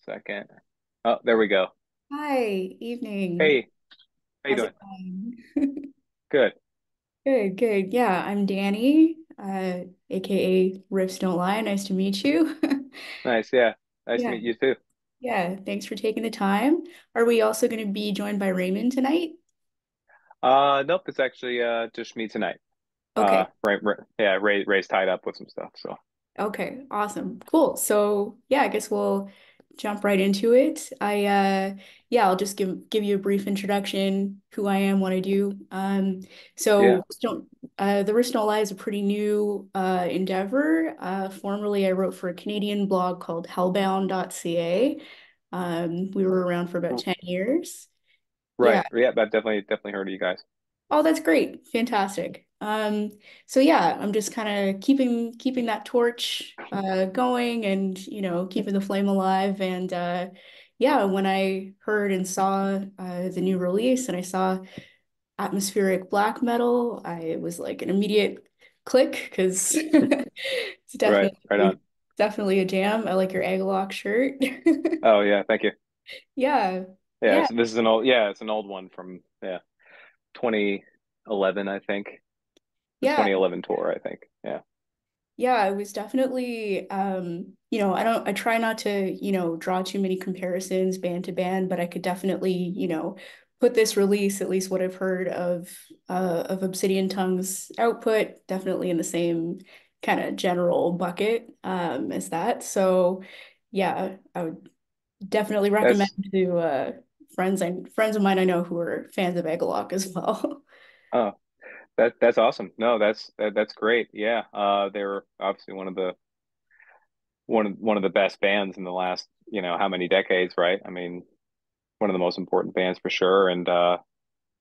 Second. Oh, there we go. Hi, evening. Hey, how you How's doing? it going? Good. Good, good. Yeah, I'm Danny, aka Riffs Don't Lie. Nice to meet you. Nice. Yeah. Nice to Yeah, meet you too. yeah. Thanks for taking the time. Are we also going to be joined by Raymond tonight? Nope, it's actually just me tonight. Okay. Yeah, Ray's tied up with some stuff, so Okay, awesome. Cool. So yeah, I guess we'll jump right into it. Yeah, I'll just give you a brief introduction, who I am, what I do. yeah. So don't the Risk Don't Lie is a pretty new endeavor. Formerly I wrote for a Canadian blog called hellbound.ca. We were around for about R- 10 years. Yeah. Right. Yeah, I've definitely heard of you guys. Oh, that's great. Fantastic. So yeah, I'm just kind of keeping that torch going and keeping the flame alive. And yeah, when I heard and saw the new release and I saw atmospheric black metal, I was like an immediate click because it's Right. Right on. definitely a jam. I like your egg lock shirt. Oh yeah, thank you. Yeah. Yeah, Yeah. so this is an old it's an old one from 2011, I think. The Yeah. 2011 tour, I think. Yeah. Yeah, it was definitely, I try not to, draw too many comparisons band to band, but I could definitely, put this release, at least what I've heard of Obsidian Tongue's output, definitely in the same kind of general bucket as that. So yeah, I would definitely recommend That's to friends of mine I know who are fans of Eggalok as well. oh that's awesome. No, that's great. Yeah. They were obviously one of the best bands in the last, how many decades, right? I mean, one of the most important bands for sure. And I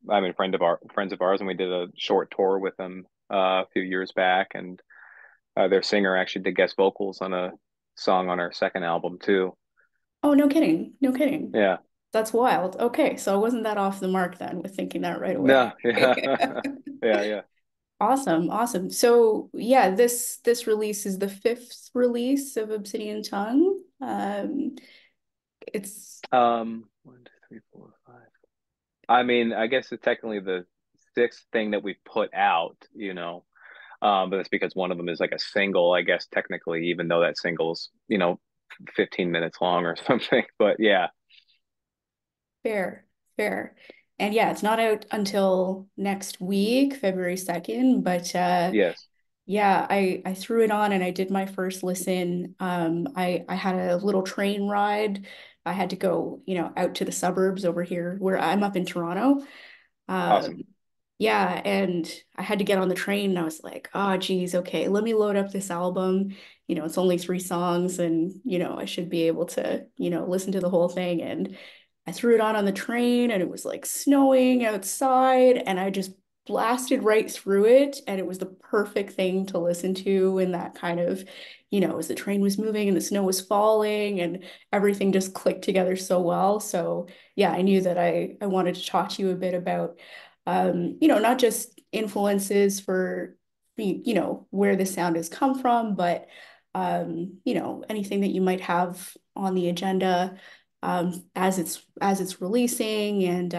mean, friends of ours, and we did a short tour with them a few years back, and their singer actually did guest vocals on a song on our second album too. Oh, no kidding. No kidding. Yeah. That's wild. Okay, so I wasn't that off the mark then with thinking that right away. No, yeah. Yeah, yeah. Awesome, awesome. So yeah, this release is the fifth release of Obsidian Tongue. It's One, two, three, four, five. I mean, I guess it's technically the sixth thing that we put out, but that's because one of them is like a single, I guess, technically, even though that single's, 15 minutes long or something. But yeah, fair, fair. And yeah, it's not out until next week, February 2nd, but yes, yeah, I threw it on and I did my first listen. I had a little train ride. I had to go, out to the suburbs over here where I'm up in Toronto. awesome. Um, yeah, and I had to get on the train and I was like, oh geez, okay, let me load up this album. It's only three songs and I should be able to, listen to the whole thing. And I threw it on the train and it was like snowing outside and I just blasted right through it and it was the perfect thing to listen to in that kind of, as the train was moving and the snow was falling and everything just clicked together so well. So yeah, I knew that I wanted to talk to you a bit about not just influences for where the sound has come from, but anything that you might have on the agenda as it's releasing and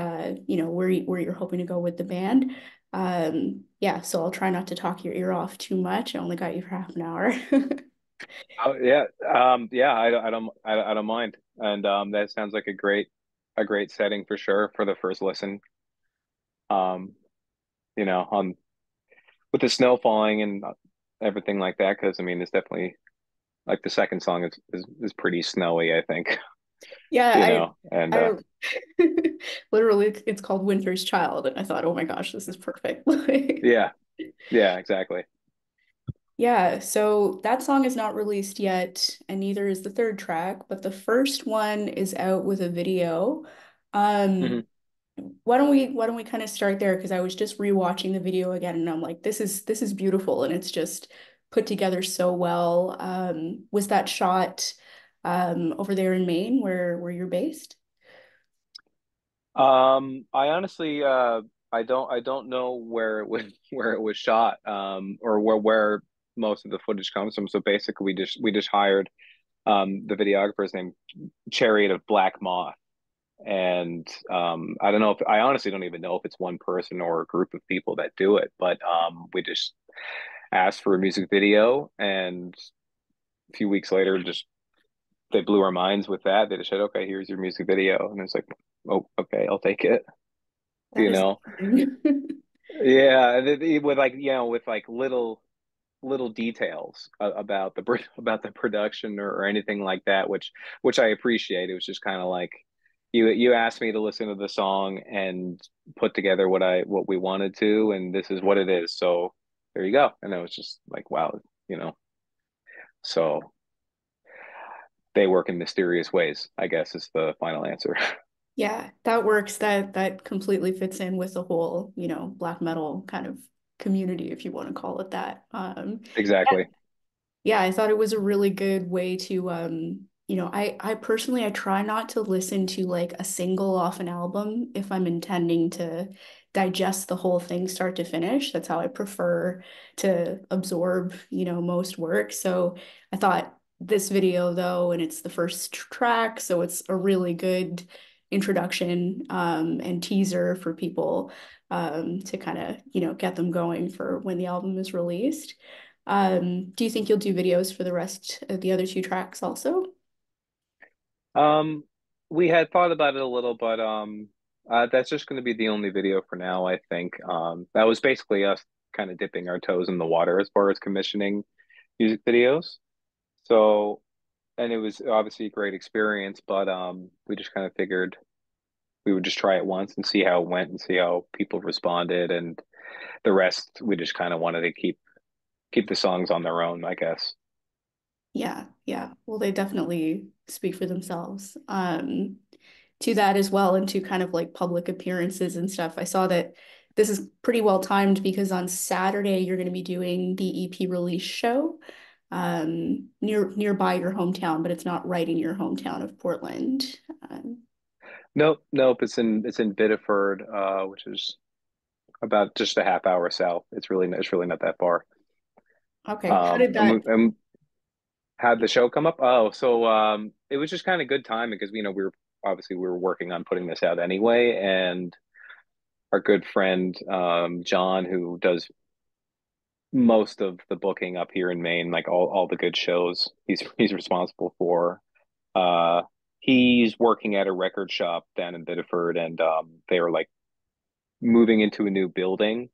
where you're hoping to go with the band. Yeah, so I'll try not to talk your ear off too much. I only got you for half an hour. Oh yeah, yeah. I don't mind. And that sounds like a great setting for sure for the first listen. Um, on with the snow falling and everything like that, because I mean, it's definitely like the second song is pretty snowy, I think. Yeah, And I literally it's called Winter's Child, and I thought, oh my gosh, this is perfect. Like, yeah, yeah, exactly. yeah, so that song is not released yet, and neither is the third track, but the first one is out with a video. Um, Hmm. why don't we kind of start there? Because I was just rewatching the video again, and I'm like, this is beautiful, and it's just put together so well. Was that shot over there in Maine, where you're based? I honestly, I don't know where it was where it was shot, or where most of the footage comes from. So basically, we just hired The videographer's named Chariot of Black Moth. And I don't know if I honestly don't even know if it's one person or a group of people that do it, but we just asked for a music video, and a few weeks later, just they blew our minds with that. They just said, "Okay, here's your music video," and it's like, "Oh, okay, I'll take it." That You is know, amazing. yeah, with like with like little details about about the production or anything like that, which I appreciate. It was just kind of like you asked me to listen to the song and put together what we wanted to, and this is what it is. So there you go. And it was just like, wow, you know. So they work in mysterious ways, I guess is the final answer. Yeah, that works. That completely fits in with the whole, black metal kind of community, if you want to call it that. Exactly. Yeah, I thought it was a really good way to I personally I try not to listen to like a single off an album if I'm intending to digest the whole thing start to finish. That's how I prefer to absorb, most work. So I thought this video though, and it's the first track, so it's a really good introduction and teaser for people to kind of, get them going for when the album is released. Do you think you'll do videos for the rest of the other two tracks also? Um, we had thought about it a little, but that's just going to be the only video for now, I think. That was basically us kind of dipping our toes in the water as far as commissioning music videos. So, and it was obviously a great experience, but we just kind of figured we would just try it once and see how it went and see how people responded, and the rest we just kind of wanted to keep the songs on their own, I guess. Yeah, yeah. Well, they definitely speak for themselves. To that as well, and to kind of like public appearances and stuff. I saw that this is pretty well timed because on Saturday you're going to be doing the EP release show nearby your hometown, but it's not right in your hometown of Portland. Nope, nope. It's in Biddeford, which is about just a half hour south. It's really not that far. Okay, how did that? And had the show come up? Oh, so it was just kind of good timing because we were working on putting this out anyway, and our good friend John, who does most of the booking up here in Maine, like all the good shows, he's responsible for. Uh, he's working at a record shop down in Biddeford, and they were like moving into a new building.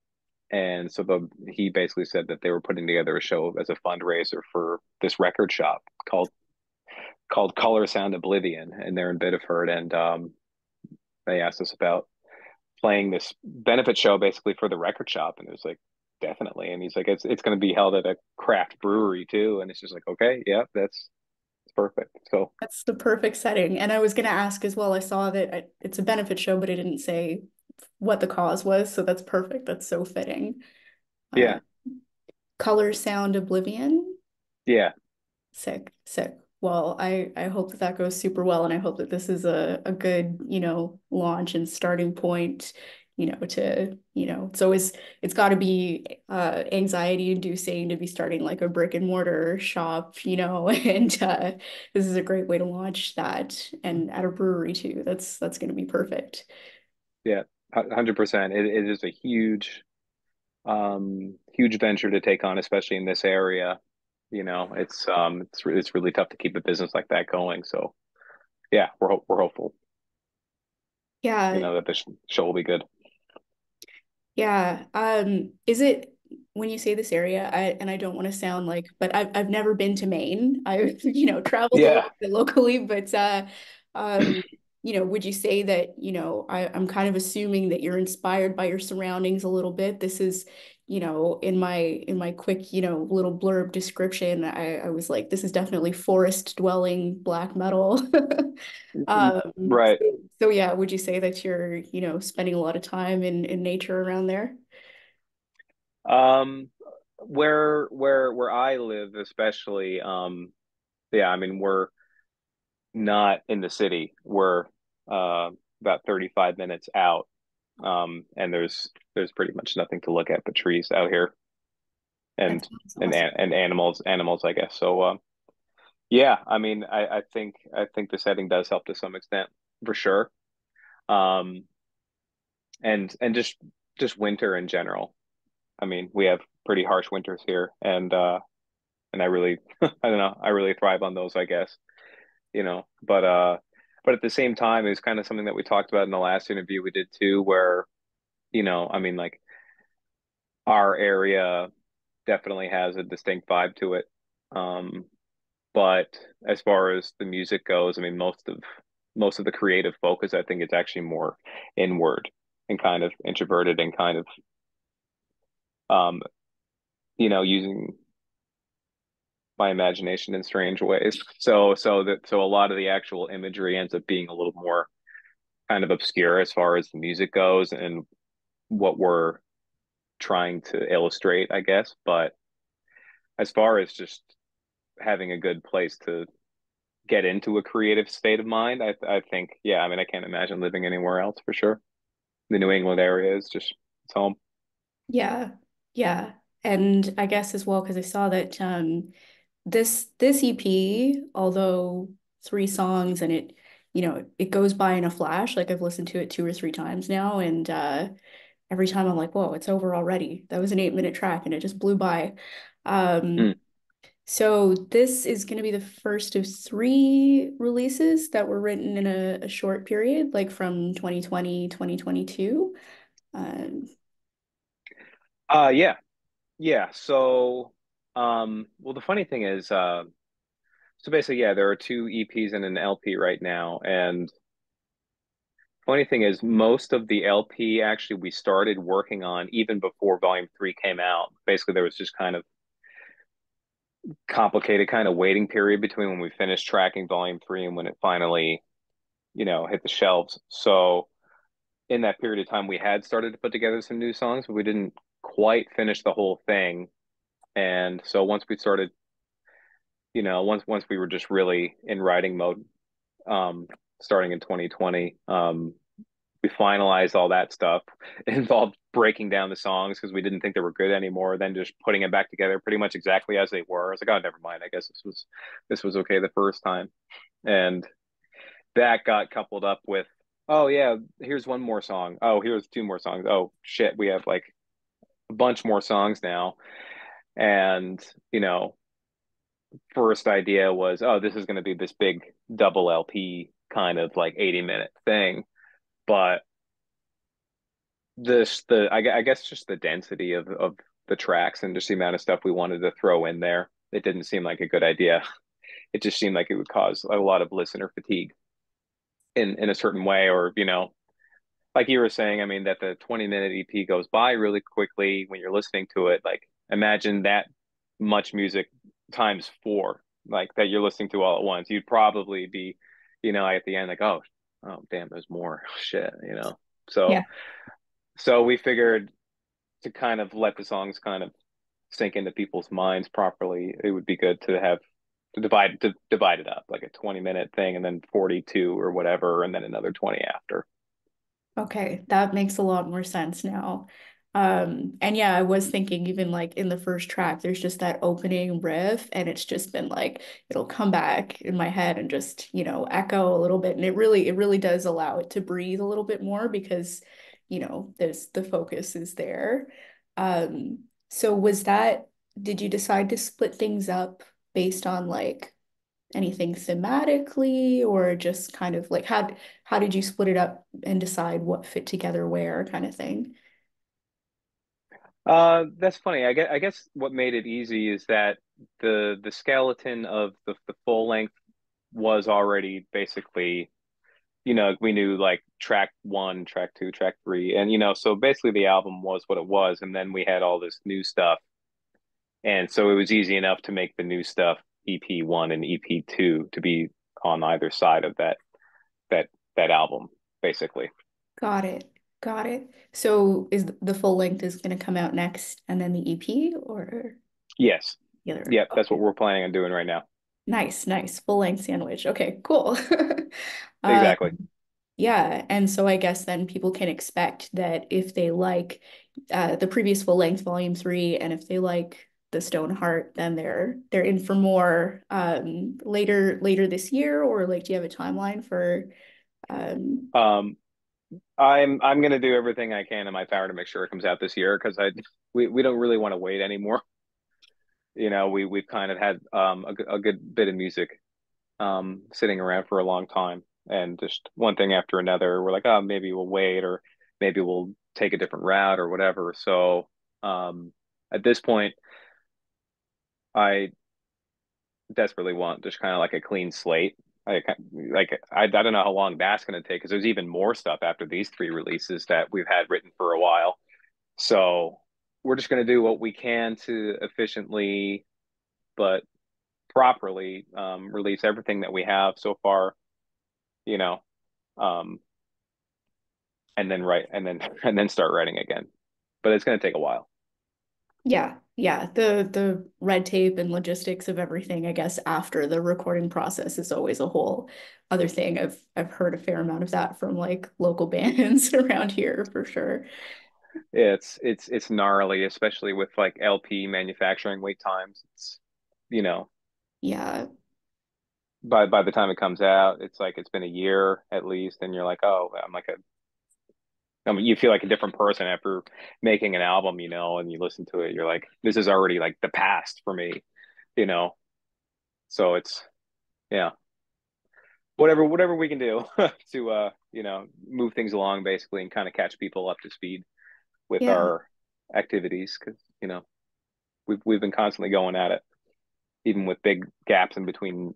And so he basically said that they were putting together a show as a fundraiser for this record shop called Color Sound Oblivion, and they're in Biddeford. And they asked us about playing this benefit show basically for the record shop, and it was like definitely. And he's like, it's going to be held at a craft brewery too, and it's just like, okay, yeah, it's perfect. So That's the perfect setting. And I was going to ask as well. I saw that it's a benefit show, but it didn't say what the cause was. So that's perfect. That's so fitting. Uh, yeah, Color, Sound, Oblivion. yeah, Sick, sick. Well, I hope that that goes super well, and I hope that this is a good, launch and starting point, to, it's got to be anxiety inducing to be starting like a brick and mortar shop, and this is a great way to launch that and at a brewery too. That's going to be perfect. yeah, 100%. It is a huge venture to take on, especially in this area. It's really tough to keep a business like that going. So yeah, we're hopeful, Yeah, that this show will be good. yeah. Is it when you say this area, and I don't want to sound like, but I've never been to Maine. I've, traveled a Yeah. little bit locally, but um, would you say that, I'm kind of assuming that you're inspired by your surroundings a little bit. This is, in my quick, little blurb description, I was like, this is definitely forest dwelling black metal. Right. So yeah, would you say that you're, spending a lot of time in nature around there? Um, where I live, especially, yeah, I mean, we're not in the city. We're about 35 minutes out. And there's pretty much nothing to look at but trees out here That and sounds and awesome. and animals, I guess. So Yeah, I mean, I think the setting does help to some extent for sure. Um, and just winter in general. I mean, we have pretty harsh winters here, and I really I don't know, I really thrive on those, I guess, but at the same time, it's kind of something that we talked about in the last interview we did too, where, I mean, like our area definitely has a distinct vibe to it. Um, but as far as the music goes, I mean, most of the creative focus, I think, it's actually more inward and kind of introverted and kind of um, using my imagination in strange ways. So a lot of the actual imagery ends up being a little more kind of obscure as far as the music goes and what we're trying to illustrate, I guess. But as far as just having a good place to get into a creative state of mind, I think, yeah, I mean, I can't imagine living anywhere else for sure. The New England area is just it's home. Yeah, yeah. And I guess as well, because I saw that this EP, although three songs and it goes by in a flash. Like I've listened to it two or three times now, and every time I'm like, whoa, it's over already. That was an 8 minute track and it just blew by. Mm. Um, so this is going to be the first of three releases that were written in a short period, like from 2020, 2022. Um, Yeah, yeah. Well, the funny thing is, so basically, yeah, there are two EPs and an LP right now, and funny thing is, most of the LP actually we started working on even before Volume 3 came out. Basically, there was just kind of complicated kind of waiting period between when we finished tracking Volume 3 and when it finally, hit the shelves. So in that period of time, we had started to put together some new songs, but we didn't quite finish the whole thing. And so once we started, once we were just really in writing mode, um, starting in 2020, we finalized all that stuff. It involved breaking down the songs because we didn't think they were good anymore. Then just putting them back together pretty much exactly as they were. I was like, oh, never mind. I guess this was okay the first time, and that got coupled up with, oh yeah, here's one more song. Oh, here's two more songs. Oh shit, we have like a bunch more songs now. And first idea was, oh, this is going to be this big double LP kind of like 80-minute thing, but I guess just the density of the tracks and just the amount of stuff we wanted to throw in there, it didn't seem like a good idea. It just seemed like it would cause a lot of listener fatigue in a certain way, or like you were saying, I mean, that the 20-minute EP goes by really quickly when you're listening to it. Like, imagine that much music times four, like that you're listening to all at once. You'd probably be, at the end, like, oh, damn, there's more shit. yeah. So we figured to kind of let the songs kind of sink into people's minds properly, it would be good to have to divide it up like a 20-minute thing and then 42 or whatever, and then another 20 after. Okay, that makes a lot more sense now. And yeah, I was thinking even like in the first track, there's just that opening riff, and it's just been like it'll come back in my head and just, echo a little bit. And it really does allow it to breathe a little bit more because, there's the focus is there. So did you decide to split things up based on like anything thematically or just kind of like how did you split it up and decide what fit together where kind of thing? That's funny. I guess what made it easy is that the skeleton of the full length was already basically, we knew like track one, track two, track three, and so basically the album was what it was, and then we had all this new stuff, and so it was easy enough to make the new stuff EP one and EP two to be on either side of that that album, basically. Got it. Got it. So is the full length is going to come out next and then the EP or Yes. the other? Yep, that's what Okay. we're planning on doing right now. Nice, nice. Full length sandwich. Okay, cool. Um, Exactly. yeah, and so I guess then people can expect that if they like the previous full length volume three and if they like the Stoneheart, then they're in for more later this year, or like do you have a timeline for um Um, I'm gonna do everything I can in my power to make sure it comes out this year because we don't really want to wait anymore. We've kind of had a good bit of music sitting around for a long time, and just one thing after another, we're like, oh, maybe we'll wait, or maybe we'll take a different route or whatever. So at this point, I desperately want just kind of like a clean slate. I don't know how long that's going to take because there's even more stuff after these three releases that we've had written for a while. So we're just going to do what we can to efficiently but properly release everything that we have so far, you know, um, and then write and then start writing again. But it's going to take a while. yeah, yeah, the red tape and logistics of everything, I guess, after the recording process is always a whole other thing. I've heard a fair amount of that from like local bands around here for sure. It's gnarly, especially with like LP manufacturing wait times. It's you know Yeah. by the time it comes out, it's like it's been a year at least, and you're like, oh, I mean, you feel like a different person after making an album, and you listen to it, you're like, this is already like the past for me, you know. So it's yeah, whatever we can do to move things along basically and kind of catch people up to speed with Yeah. our activities because we've been constantly going at it, even with big gaps in between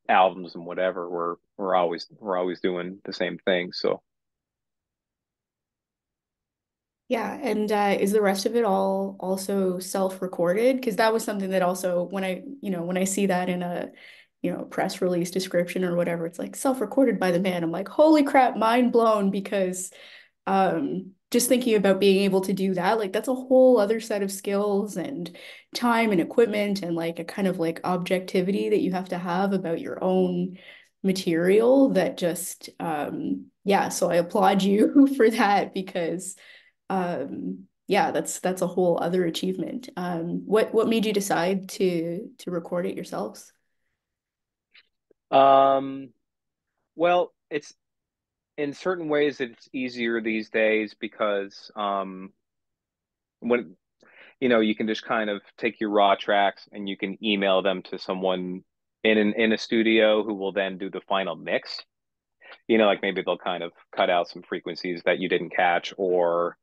albums and whatever. We're always doing the same thing. So Yeah, and is the rest of it all also self-recorded? Because that was something that also when I see that in a, press release description or whatever, it's like self-recorded by the man. I'm like, holy crap, mind blown, because just thinking about being able to do that, like that's a whole other set of skills and time and equipment and like a kind of like objectivity that you have to have about your own material that just yeah, so I applaud you for that because yeah, that's a whole other achievement. What made you decide to record it yourselves? um well, it's in certain ways it's easier these days because when you can just kind of take your raw tracks and you can email them to someone in a studio who will then do the final mix. Like maybe they'll kind of cut out some frequencies that you didn't catch, or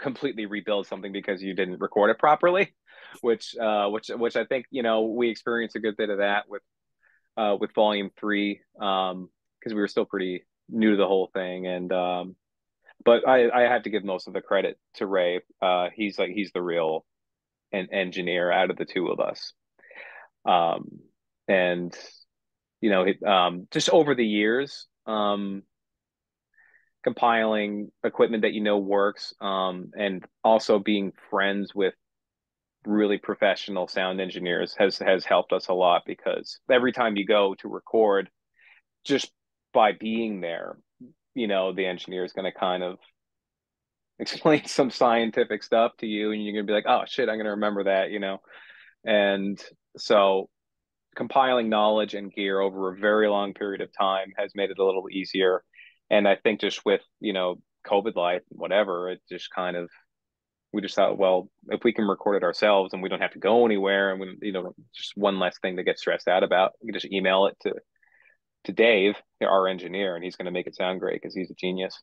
completely rebuild something because you didn't record it properly, which I think we experienced a good bit of that with volume three, because we were still pretty new to the whole thing. And but I have to give most of the credit to Ray. He's the real engineer out of the two of us. um and just over the years, compiling equipment that works, and also being friends with really professional sound engineers has helped us a lot because every time you go to record, just by being there, the engineer is going to kind of explain some scientific stuff to you, and you're going to be like, oh shit, I'm going to remember that. And so compiling knowledge and gear over a very long period of time has made it a little easier. And I think just with, COVID life, whatever, it just kind of, we just thought, well, if we can record it ourselves and we don't have to go anywhere, and just one less thing to get stressed out about, we can just email it to Dave, our engineer, and he's going to make it sound great because he's a genius.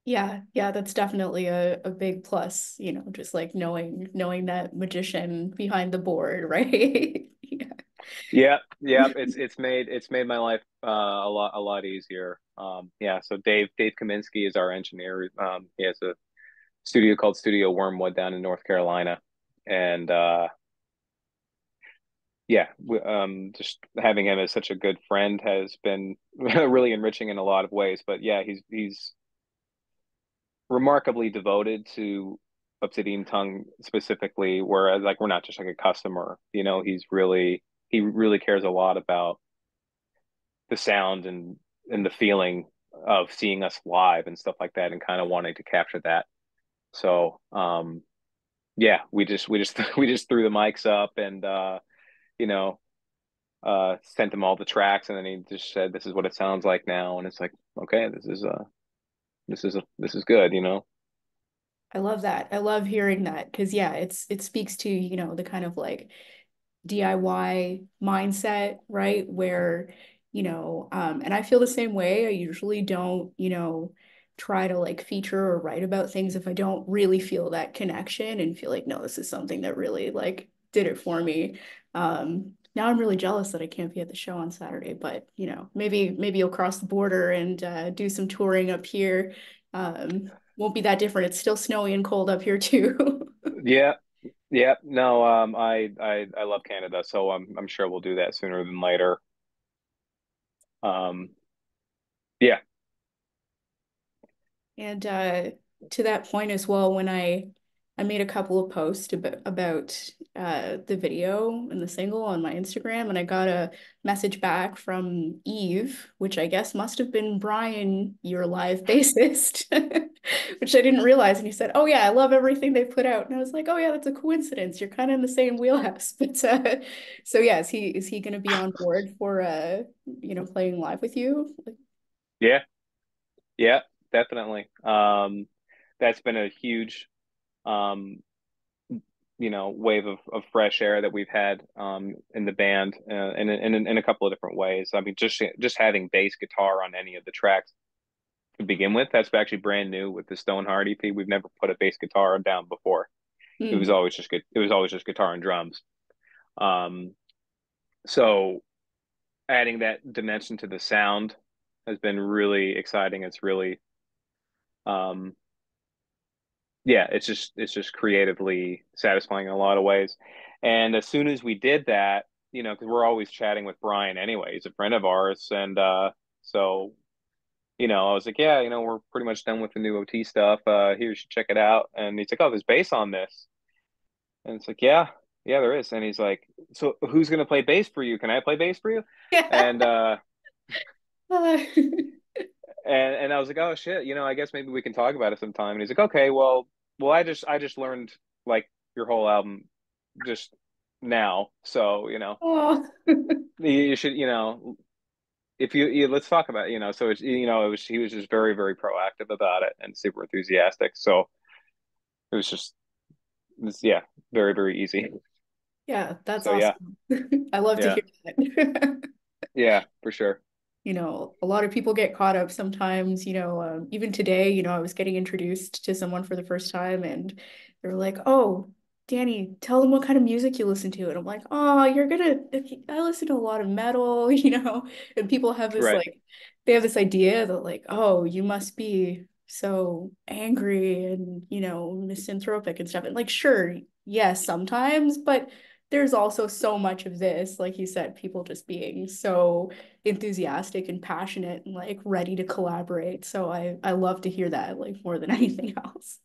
Yeah, yeah, that's definitely a big plus, just like knowing that magician behind the board, right? Yeah. Yeah, yeah, it's made my life a lot easier. Yeah, so Dave Kaminsky is our engineer. He has a studio called Studio Wormwood down in North Carolina, and yeah, just having him as such a good friend has been really enriching in a lot of ways. But yeah, he's remarkably devoted to Obsidian Tongue specifically, whereas like we're not just like a customer. He really cares a lot about the sound and the feeling of seeing us live and stuff like that, and kind of wanting to capture that. So yeah, we just we just threw the mics up and you know, sent him all the tracks, and then he just said, "This is what it sounds like now," and it's like, okay, this is good, you know. I love that. I love hearing that because yeah, it speaks to, the kind of like DIY mindset, right? Where, and I feel the same way. I usually don't, try to like feature or write about things if I don't really feel that connection and feel like, no, this is something that really like did it for me. Now I'm really jealous that I can't be at the show on Saturday, but maybe you'll cross the border and do some touring up here. Won't be that different. It's still snowy and cold up here too. Yeah, yeah, no, I love Canada, so I'm sure we'll do that sooner than later. Um, yeah, And to that point as well, when I made a couple of posts about the video and the single on my Instagram, and I got a message back from Eve, which I guess must have been Brian, your live bassist, which I didn't realize. And he said, "Oh yeah, I love everything they put out." And I was like, "Oh yeah, that's a coincidence. You're kind of in the same wheelhouse." But so yeah, is he going to be on board for playing live with you? yeah, yeah, definitely. That's been a huge um wave of fresh air that we've had in the band in a couple of different ways. I mean, just having bass guitar on any of the tracks to begin with, that's actually brand new with the Stoneheart EP. We've never put a bass guitar down before. It was Hmm. always just good. It was always just guitar and drums. Um, so adding that dimension to the sound has been really exciting. It's really um, yeah, it's just creatively satisfying in a lot of ways. And as soon as we did that, because we're always chatting with Brian anyway, he's a friend of ours, and so I was like, yeah, we're pretty much done with the new OT stuff. Here, you should check it out. And he's like, oh, there's bass on this, and it's like, yeah, yeah, there is. And he's like, so who's gonna play bass for you? Can I play bass for you? Yeah. And and I was like, oh shit, I guess maybe we can talk about it sometime. And he's like, okay, well, I just learned like your whole album just now, so Oh. you should, if you let's talk about it, so it's he was just very very proactive about it and super enthusiastic. So it was just yeah, very very easy. Yeah, that's So yeah, awesome. I love to yeah, hear that. yeah, for sure. A lot of people get caught up sometimes, even today, I was getting introduced to someone for the first time and they're like, "Oh, Danny, tell them what kind of music you listen to." And I'm like, "Oh, I listen to a lot of metal," and people have this Right. like, they have this idea that like, "Oh, you must be so angry and, misanthropic and stuff." And like, sure, yes, sometimes, but there's also so much of this, like you said, people just being so enthusiastic and passionate and like ready to collaborate. So I love to hear that like more than anything else.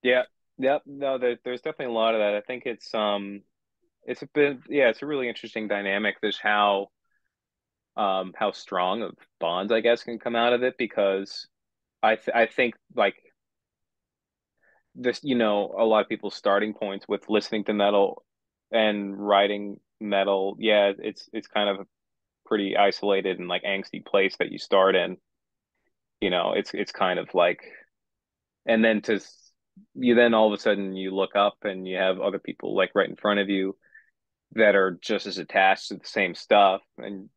Yeah. Yep. No, there's definitely a lot of that. I think it's a bit, yeah, it's a really interesting dynamic. There's how strong of bonds I guess can come out of it because I think like this, a lot of people's starting points with listening to metal and writing metal, yeah, it's kind of a pretty isolated and like angsty place that you start in. It's kind of like, and then you then all of a sudden you look up and you have other people like right in front of you that are just as attached to the same stuff, and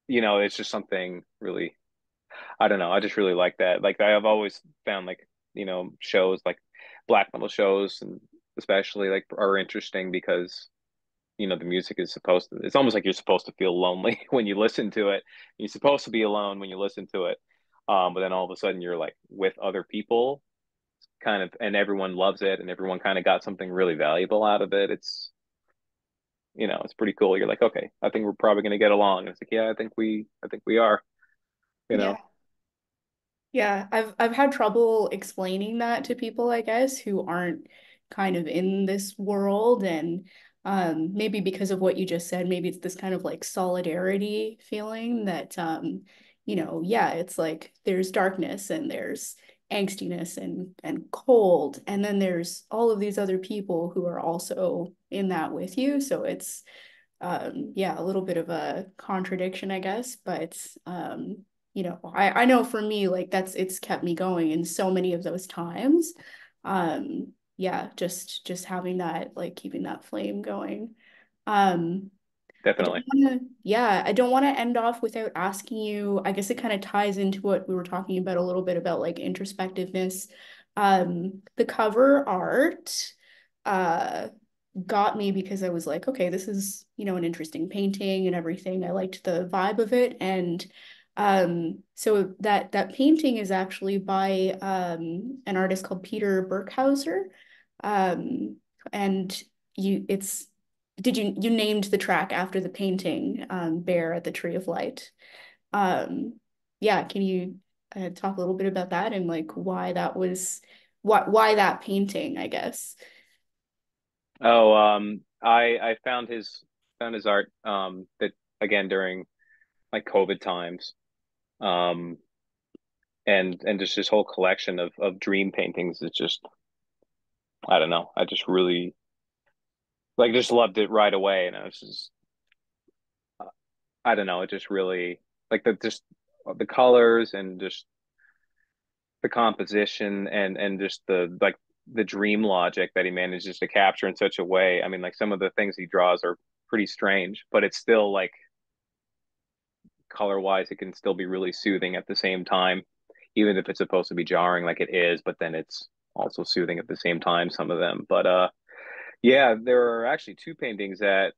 it's just something really, I don't know. I just really like that. Like I've always found like, shows like black metal shows and especially like are interesting because, the music is supposed to, it's almost like you're supposed to feel lonely when you listen to it. You're supposed to be alone when you listen to it. But then all of a sudden you're like with other people kind of, and everyone loves it and everyone kind of got something really valuable out of it. It's pretty cool. You're like, okay, I think we're probably going to get along. And it's like, yeah, I think we are, you Yeah. know? Yeah, I've had trouble explaining that to people, I guess, who aren't kind of in this world and maybe because of what you just said, maybe it's this kind of like solidarity feeling that yeah, it's like there's darkness and there's angstiness and cold. And then there's all of these other people who are also in that with you. So it's yeah, a little bit of a contradiction, I guess, but I know for me, like it's kept me going in so many of those times. Yeah, just having that, like keeping that flame going. Um, Definitely. I don't want to end off without asking you. I guess it kind of ties into what we were talking about a little bit about like introspectiveness. The cover art uh got me because I was like, okay, this is, an interesting painting and everything. I liked the vibe of it. And so that painting is actually by an artist called Peter Burkhauser. Um, and it's you named the track after the painting, Bear at the Tree of Light. Um, yeah, can you talk a little bit about that and like why that was why that painting, I guess. Oh, I found his art that again during like COVID times. Um, and just his whole collection of dream paintings is just I don't know. I just really like just loved it right away, and I was just I don't know. It just really like the colors and just the composition and just the like the dream logic that he manages to capture in such a way. I mean, like some of the things he draws are pretty strange, but it's still like color wise, it can still be really soothing at the same time, even if it's supposed to be jarring like it is, but then it's also soothing at the same time, some of them. But yeah, there are actually two paintings that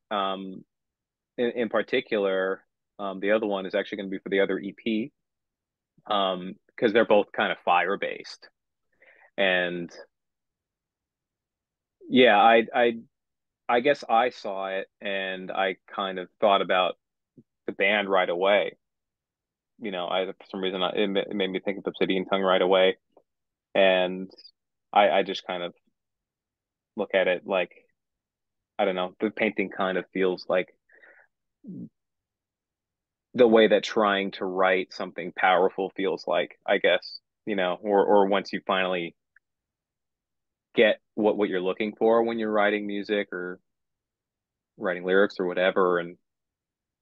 in particular, the other one is actually going to be for the other EP, because they're both kind of fire based. And yeah, I guess I saw it and I kind of thought about the band right away. I for some reason it made me think of Obsidian Tongue right away, and I just kind of look at it like I don't know. The painting kind of feels like the way that trying to write something powerful feels like, I guess, or once you finally get what you're looking for when you're writing music or writing lyrics or whatever. And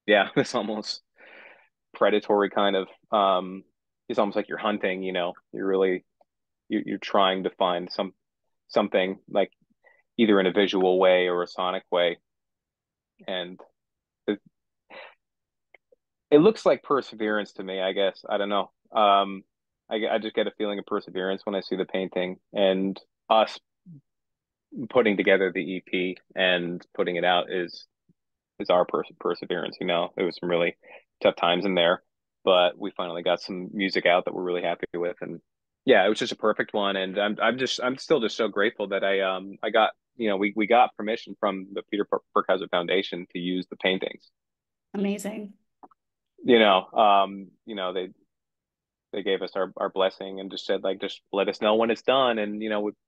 yeah, it's almost predatory kind of it's almost like you're hunting, you're really you're trying to find something like either in a visual way or a sonic way. And it, it looks like perseverance to me, I guess. I don't know. I just get a feeling of perseverance when I see the painting and us putting together the EP and putting it out is our perseverance. It was some really tough times in there, but we finally got some music out that we're really happy with, and yeah, it was just a perfect one. And I'm still just so grateful that I got we got permission from the Peter Burkhauser Foundation to use the paintings. Amazing. They gave us our blessing and just said like just let us know when it's done, and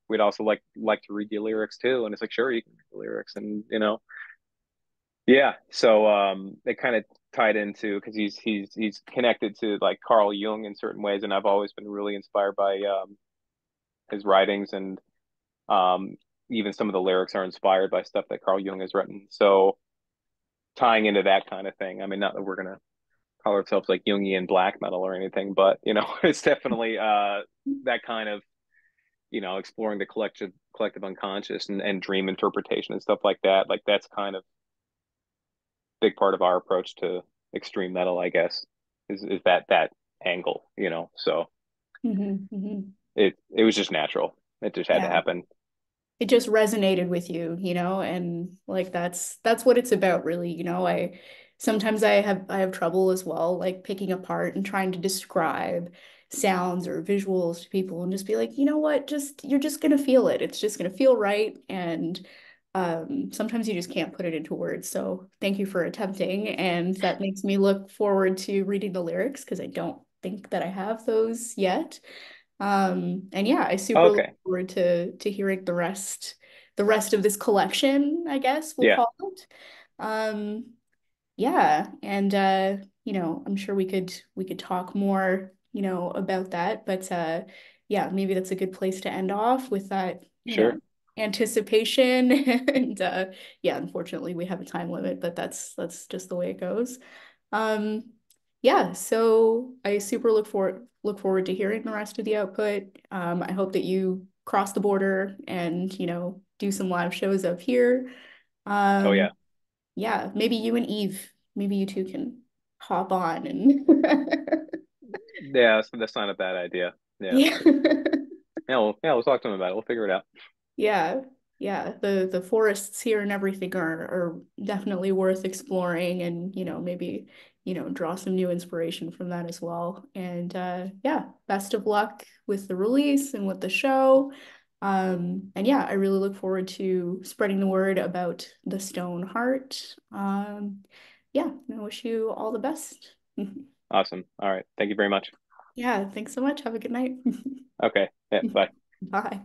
we'd also like to read your lyrics too. And it's like sure you can read the lyrics, and yeah, so it kind of tied into because he's connected to like Carl Jung in certain ways, and I've always been really inspired by his writings, and um, even some of the lyrics are inspired by stuff that Carl Jung has written. So tying into that kind of thing. I mean, not that we're gonna call ourselves like Jungian black metal or anything, but it's definitely that kind of exploring the collective unconscious and dream interpretation and stuff like that. Like that's kind of big part of our approach to extreme metal, I guess, is that angle, So Hmm. it was just natural. It just had to Yeah. happen. It just resonated with you, and like that's what it's about really, I sometimes I have trouble as well, like picking apart and trying to describe sounds or visuals to people and just be like, you know what, just you're just gonna feel it. It's just gonna feel right. And sometimes you just can't put it into words. So thank you for attempting. And that makes me look forward to reading the lyrics because I don't think that I have those yet. And yeah, I super look Okay. forward to hearing the rest of this collection, I guess we'll Yeah. call it. Um, yeah, and I'm sure we could talk more, about that, but yeah, maybe that's a good place to end off with that, Sure. anticipation. And yeah, unfortunately we have a time limit, but that's just the way it goes. Um, yeah, so I super look forward to hearing the rest of the output. I hope that you cross the border and, do some live shows up here. Oh yeah. Um, yeah, maybe you and Eve, maybe you two can hop on and Yeah, that's not a bad idea. Yeah. yeah. We'll talk to him about it. We'll figure it out. Yeah, yeah. The forests here and everything are definitely worth exploring and, maybe, draw some new inspiration from that as well. And yeah, best of luck with the release and with the show. And yeah, I really look forward to spreading the word about the Stone Heart. Yeah, I wish you all the best. Awesome. All right. Thank you very much. Yeah, thanks so much. Have a good night. Okay. Yeah, bye. Bye.